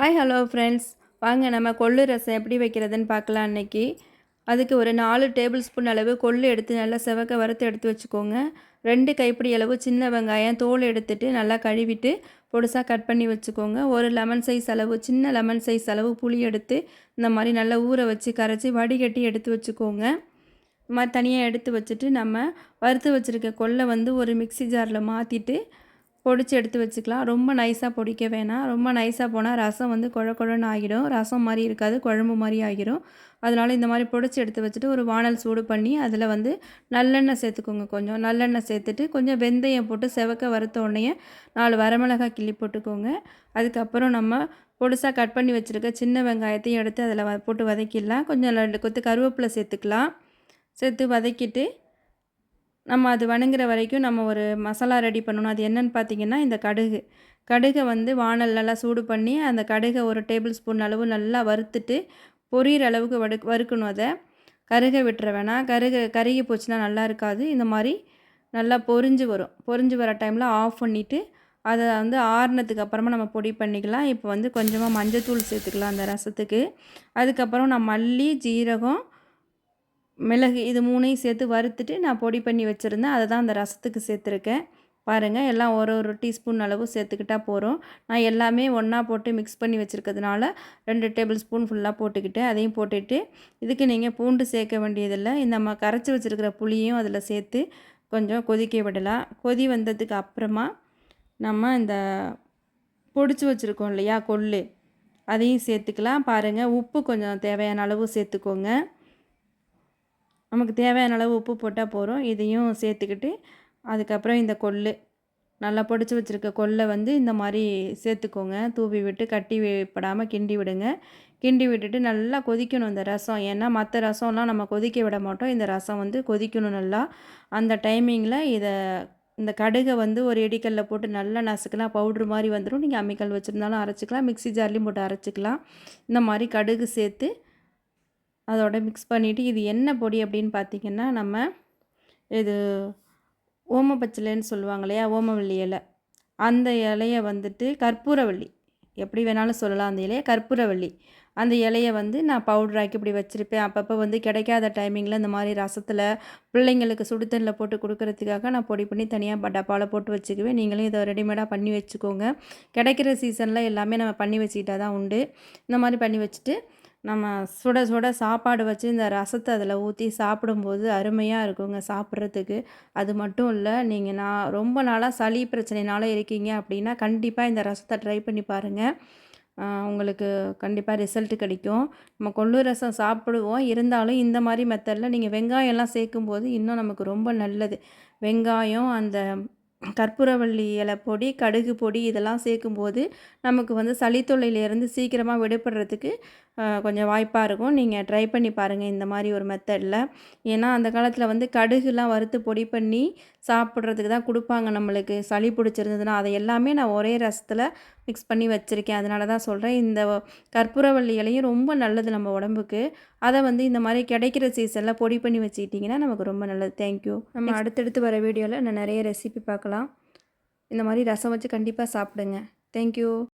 Hi hello friends, வாங்க நம்ம கொள்ளு ரசம் எப்படி வைக்கிறதுன்னு பார்க்கலாம் இன்றைக்கி. அதுக்கு ஒரு 4 டேபிள் ஸ்பூன் அளவு கொள்ளு எடுத்து நல்லா செவக்க வறுத்து எடுத்து வச்சுக்கோங்க. 2 கைப்பிடி அளவு சின்ன வெங்காயம் தோல் எடுத்துட்டு நல்லா கழுவிட்டு பொடிசாக கட் பண்ணி வச்சுக்கோங்க. ஒரு லெமன் சைஸ் அளவு சின்ன லெமன் சைஸ் அளவு புளி எடுத்து இந்த மாதிரி நல்லா ஊற வச்சு கரைச்சி வடிகட்டி எடுத்து வச்சுக்கோங்க. இந்த மாதிரி தனியாக எடுத்து வச்சுட்டு நம்ம வறுத்து வச்சுருக்க கொள்ளை ஒரு மிக்ஸி ஜாரில் மாற்றிட்டு பொடிச்சு எடுத்து வச்சுக்கலாம். ரொம்ப நைஸாக பொடிக்க வேணாம். ரொம்ப நைஸாக போனால் ரசம் குழ குழன்னு ஆகிடும். ரசம் மாதிரி இருக்காது, குழம்பு மாதிரி ஆகிடும். அதனால் இந்த மாதிரி பொடிச்சு எடுத்து வச்சுட்டு ஒரு வானல் சூடு பண்ணி அதில் நல்லெண்ணெய் சேர்த்துக்கோங்க. கொஞ்சம் நல்லெண்ணெய் சேர்த்துட்டு கொஞ்சம் வெந்தயம் போட்டு செவக்க வறுத்த உடனே 4 வரமிளகாய் கிள்ளி போட்டுக்கோங்க. அதுக்கப்புறம் நம்ம பொடிசாக கட் பண்ணி வச்சுருக்க சின்ன வெங்காயத்தையும் எடுத்து அதில் போட்டு வதக்கிடலாம். கொஞ்சம் 2 கொத்து கருவேப்பிலை சேர்த்துக்கலாம். சேர்த்து வதக்கிட்டு நம்ம அது வணங்குற வரைக்கும் நம்ம ஒரு மசாலா ரெடி பண்ணணும். அது என்னென்னு பார்த்தீங்கன்னா, இந்த கடுகை வானல்லாம் சூடு பண்ணி அந்த கடுகை ஒரு டேபிள் ஸ்பூன் அளவு நல்லா வறுத்துட்டு பொரியிற அளவுக்கு வறுக்கணும். அதை கருக விட்டுற வேணாம். கருகி போச்சுன்னா நல்லா இருக்காது. இந்த மாதிரி நல்லா பொரிஞ்சு வர டைமில் ஆஃப் பண்ணிவிட்டு அதை ஆறுனதுக்கு அப்புறமா நம்ம பொடி பண்ணிக்கலாம். இப்போ கொஞ்சமாக மஞ்சத்தூள் சேர்த்துக்கலாம் அந்த ரசத்துக்கு. அதுக்கப்புறம் நான் மல்லி, ஜீரகம், மிளகு இது 3ஐயும் சேர்த்து வறுத்துட்டு நான் பொடி பண்ணி வச்சுருந்தேன். அதை தான் அந்த ரசத்துக்கு சேர்த்துருக்கேன். பாருங்கள், எல்லாம் ஒரு டீஸ்பூன் அளவு சேர்த்துக்கிட்டால் போகிறோம். நான் எல்லாமே ஒன்றா போட்டு மிக்ஸ் பண்ணி வச்சுருக்கிறதுனால 2 டேபிள் ஸ்பூன் ஃபுல்லாக போட்டுக்கிட்டேன். அதையும் போட்டுட்டு இதுக்கு நீங்கள் பூண்டு சேர்க்க வேண்டியதில்லை. நம்ம கரைச்சி வச்சுருக்கிற புளியும் அதில் சேர்த்து கொஞ்சம் கொதிக்க விடலாம். கொதி வந்ததுக்கு அப்புறமா நம்ம இந்த பொடிச்சு வச்சுருக்கோம் இல்லையா கொள்ளு, அதையும் சேர்த்துக்கலாம். பாருங்கள், உப்பு கொஞ்சம் தேவையான அளவு சேர்த்துக்கோங்க. நமக்கு தேவையான அளவு உப்பு போட்டால் போகிறோம். இதையும் சேர்த்துக்கிட்டு அதுக்கப்புறம் இந்த கொள்ளு நல்லா பொடிச்சு வச்சுருக்க கொள்ளை இந்த மாதிரி சேர்த்துக்கோங்க. தூவி விட்டு கட்டி விடாமல் கிண்டி விடுங்க. கிண்டி விட்டுட்டு நல்லா கொதிக்கணும் இந்த ரசம். ஏன்னா மற்ற ரசம்லாம் நம்ம கொதிக்க விட மாட்டோம். இந்த ரசம் கொதிக்கணும் நல்லா. அந்த டைமிங்கில் இந்த கடுகை ஒரு இடிக்கல்ல போட்டு நல்லா நசுக்கலாம். பவுட்ரு மாதிரி வந்துடும். நீங்கள் அம்மிக்கல் வச்சுருந்தாலும் அரைச்சிக்கலாம், மிக்ஸி ஜார்லேயும் போட்டு அரைச்சிக்கலாம். இந்த மாதிரி கடுகு சேர்த்து அதோட மிக்ஸ் பண்ணிவிட்டு இது என்ன பொடி அப்படின்னு பார்த்திங்கன்னா, நம்ம இது ஓமப்பச்சிலைன்னு சொல்லுவாங்க இல்லையா, ஓமவல்லி இலை. அந்த இலையை கற்பூரவள்ளி, எப்படி வேணாலும் சொல்லலாம். அந்த இலையை கற்பூரவள்ளி, அந்த இலையை நான் பவுட்ராக்கி இப்படி வச்சுருப்பேன். அப்பப்போ கிடைக்காத டைமிங்கில் இந்த மாதிரி ரசத்தில் பிள்ளைங்களுக்கு சுடுதண்ணில் போட்டு கொடுக்கறதுக்காக நான் பொடி பண்ணி தனியாக டப்பாவில் போட்டு வச்சுக்குவேன். நீங்களும் இதை ரெடிமேடாக பண்ணி வச்சுக்கோங்க. கிடைக்கிற சீசனில் எல்லாமே நம்ம பண்ணி வச்சுக்கிட்டா தான் உண்டு. இந்த மாதிரி பண்ணி வச்சுட்டு நம்ம சுட சுட சாப்பாடு வச்சு இந்த ரசத்தை அதில் ஊற்றி சாப்பிடும்போது அருமையாக இருக்குங்க சாப்பிட்றதுக்கு. அது மட்டும் இல்லை, நான் ரொம்ப நாளாக சளி பிரச்சனைனால இருக்கீங்க அப்படின்னா கண்டிப்பாக இந்த ரசத்தை ட்ரை பண்ணி பாருங்கள். உங்களுக்கு கண்டிப்பாக ரிசல்ட் கிடைக்கும். நம்ம கொள்ளு ரசம் சாப்பிடுவோம், இருந்தாலும் இந்த மாதிரி மெத்தடில் நீங்கள் வெங்காயம்லாம் சேர்க்கும்போது இன்னும் நமக்கு ரொம்ப நல்லது. வெங்காயம், அந்த கற்பூரவள்ளி இலை பொடி, கடுகு பொடி இதெல்லாம் சேர்க்கும்போது நமக்கு சளி தொல்லையிலேருந்து சீக்கிரமாக விடுபடுறதுக்கு கொஞ்சம் வாய்ப்பாக இருக்கும். நீங்கள் ட்ரை பண்ணி பாருங்கள் இந்த மாதிரி ஒரு மெத்தடில். ஏன்னா அந்த காலத்தில் கடுகுலாம் வறுத்து பொடி பண்ணி சாப்பிட்றதுக்கு தான் கொடுப்பாங்க நம்மளுக்கு. சளி பிடிச்சிருந்ததுன்னா அதை எல்லாமே நான் ஒரே ரசத்தில் மிக்ஸ் பண்ணி வச்சுருக்கேன். அதனால தான் சொல்கிறேன். இந்த கற்பூரவள்ளி இலையும் ரொம்ப நல்லது நம்ம உடம்புக்கு. அதை இந்த மாதிரி கிடைக்கிற சீசனில் பொடி பண்ணி வச்சுக்கிட்டிங்கன்னா நமக்கு ரொம்ப நல்லது. தேங்க்யூ. நம்ம அடுத்தடுத்து வர வீடியோவில் நான் நிறைய ரெசிபி பார்க்கலாம். இந்த மாதிரி ரசம் வச்சு கண்டிப்பாக சாப்பிடுங்க. தேங்க்யூ.